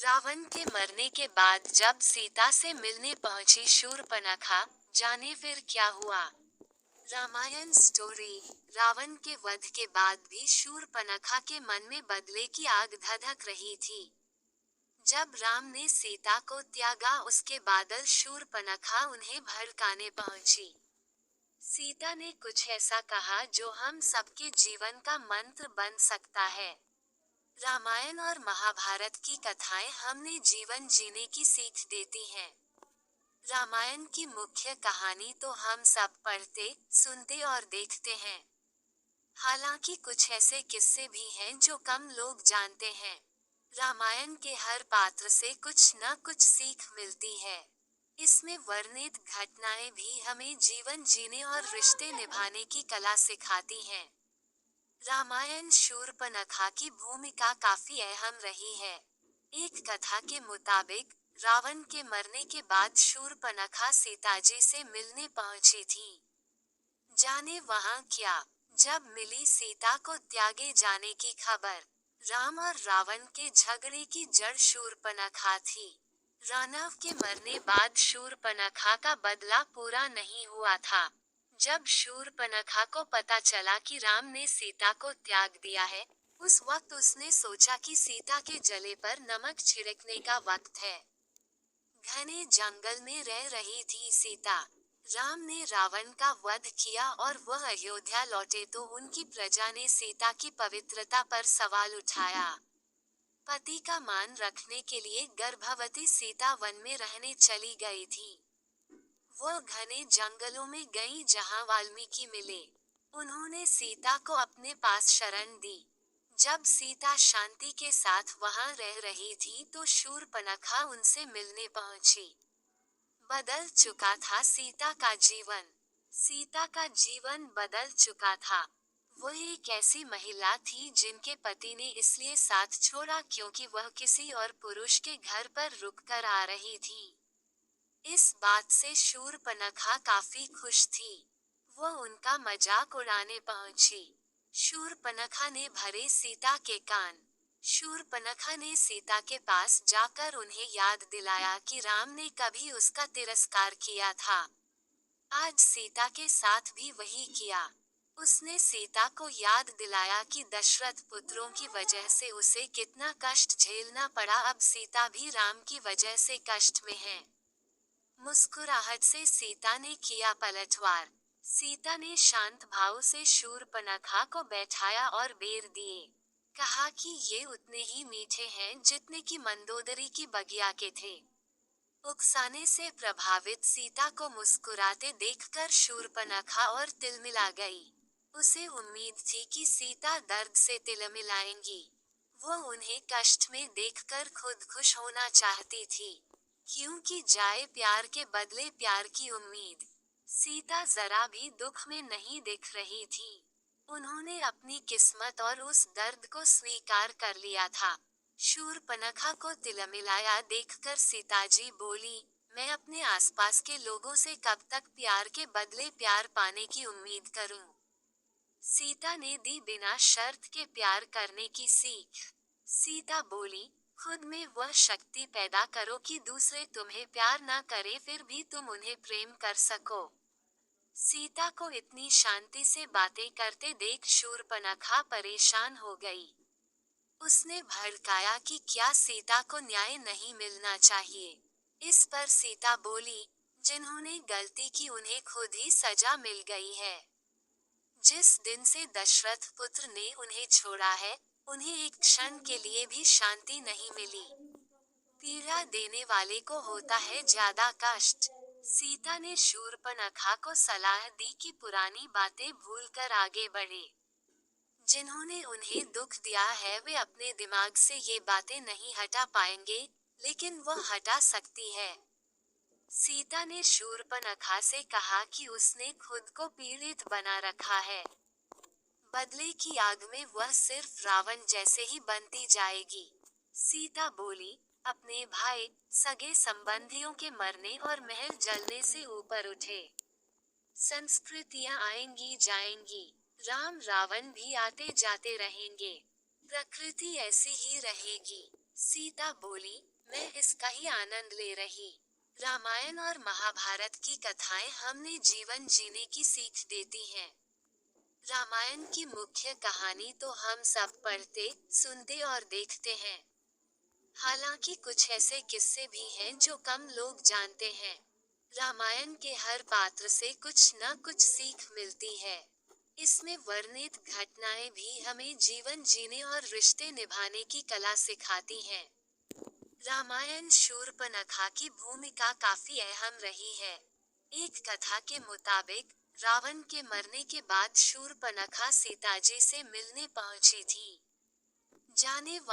रावण के मरने के बाद जब सीता से मिलने पहुंची शूर्पणखा, जाने फिर क्या हुआ। रामायण स्टोरी। रावण के वध के बाद भी शूर्पणखा के मन में बदले की आग धधक रही थी। जब राम ने सीता को त्यागा उसके बादल शूर्पणखा उन्हें भड़काने पहुंची। सीता ने कुछ ऐसा कहा जो हम सबके जीवन का मंत्र बन सकता है। रामायण और महाभारत की कथाएं हमें जीवन जीने की सीख देती हैं। रामायण की मुख्य कहानी तो हम सब पढ़ते, सुनते और देखते हैं। हालांकि कुछ ऐसे किस्से भी हैं जो कम लोग जानते हैं। रामायण के हर पात्र से कुछ न कुछ सीख मिलती है। इसमें वर्णित घटनाएं भी हमें जीवन जीने और रिश्ते निभाने की कला सिखाती हैं। रामायण शूर्पणखा की भूमिका काफी अहम रही है। एक कथा के मुताबिक रावण के मरने के बाद शूर्पणखा सीताजी से मिलने पहुंची थी। जाने वहां क्या। जब मिली सीता को त्यागे जाने की खबर। राम और रावण के झगड़े की जड़ शूर्पणखा थी। रावण के मरने बाद शूर्पणखा का बदला पूरा नहीं हुआ था। जब शूर्पणखा को पता चला कि राम ने सीता को त्याग दिया है, उस वक्त उसने सोचा कि सीता के जले पर नमक छिड़कने का वक्त है। घने जंगल में रह रही थी सीता। राम ने रावण का वध किया और वह अयोध्या लौटे तो उनकी प्रजा ने सीता की पवित्रता पर सवाल उठाया। पति का मान रखने के लिए गर्भवती सीता वन में रहने चली गई थी। वह घने जंगलों में गई जहां वाल्मीकि मिले। उन्होंने सीता को अपने पास शरण दी। जब सीता शांति के साथ वहां रह रही थी तो शूर्पणखा उनसे मिलने पहुंची। बदल चुका था सीता का जीवन। सीता का जीवन बदल चुका था। वह एक ऐसी महिला थी जिनके पति ने इसलिए साथ छोड़ा क्योंकि वह किसी और पुरुष के घर पर रुककर आ रही थी। इस बात से शूर्पणखा काफी खुश थी। वह उनका मजाक उड़ाने पहुंची। शूर्पणखा ने भरे सीता के कान। शूर्पणखा ने सीता के पास जाकर उन्हें याद दिलाया कि राम ने कभी उसका तिरस्कार किया था। आज सीता के साथ भी वही किया। उसने सीता को याद दिलाया कि दशरथ पुत्रों की वजह से उसे कितना कष्ट झेलना पड़ा। अब सीता भी राम की वजह से कष्ट में है। मुस्कुराहट से सीता ने किया पलटवार। सीता ने शांत भाव से शूर्पणखा को बैठाया और बेर दिए। कहा कि ये उतने ही मीठे हैं जितने कि मंदोदरी की बगिया के थे। उकसाने से प्रभावित सीता को मुस्कुराते देखकर शूर्पणखा और तिलमिला गई। उसे उम्मीद थी कि सीता दर्द से तिलमिलाएंगी। वह उन्हें कष्ट में देखकर खुद खुश होना चाहती थी। क्योंकि जाए प्यार के बदले प्यार की उम्मीद। सीता जरा भी दुख में नहीं दिख रही थी। उन्होंने अपनी किस्मत और उस दर्द को स्वीकार कर लिया था। शूर्पणखा को तिलमिलाया देखकर सीताजी बोली, मैं अपने आसपास के लोगों से कब तक प्यार के बदले प्यार पाने की उम्मीद करूं? सीता ने दी बिना शर्त के प्यार करने की सीख। सीता बोली, खुद में वह शक्ति पैदा करो कि दूसरे तुम्हें प्यार ना करे फिर भी तुम उन्हें प्रेम कर सको। सीता को इतनी शांति से बातें करते देख शूर्पणखा परेशान हो गई। उसने भड़काया कि क्या सीता को न्याय नहीं मिलना चाहिए। इस पर सीता बोली, जिन्होंने गलती की उन्हें खुद ही सजा मिल गई है। जिस दिन से दशरथ पुत्र ने उन्हें छोड़ा है, उन्हें एक क्षण के लिए भी शांति नहीं मिली। पीड़ा देने वाले को होता है ज्यादा कष्ट। सीता ने शूर्पणखा को सलाह दी कि पुरानी बातें भूलकर आगे बढ़े। जिन्होंने उन्हें दुख दिया है वे अपने दिमाग से ये बातें नहीं हटा पाएंगे, लेकिन वह हटा सकती है। सीता ने शूर्पणखा से कहा कि उसने खुद को पीड़ित बना रखा है। बदले की आग में वह सिर्फ रावण जैसे ही बनती जाएगी। सीता बोली, अपने भाई, सगे संबंधियों के मरने और महल जलने से ऊपर उठे संस्कृतियां आएंगी जाएंगी। राम रावण भी आते जाते रहेंगे। प्रकृति ऐसी ही रहेगी। सीता बोली, मैं इसका ही आनंद ले रही। रामायण और महाभारत की कथाएं हमें जीवन जीने की सीख देती हैं। रामायण की मुख्य कहानी तो हम सब पढ़ते, सुनते और देखते हैं। हालांकि कुछ ऐसे किस्से भी हैं जो कम लोग जानते हैं। रामायण के हर पात्र से कुछ न कुछ सीख मिलती है। इसमें वर्णित घटनाएं भी हमें जीवन जीने और रिश्ते निभाने की कला सिखाती हैं। रामायण शूर्पणखा की भूमिका काफी अहम रही है। एक कथा के मुताबिक रावण के मरने के बाद शूर्पणखा सीताजी से मिलने पहुंची थी। जाने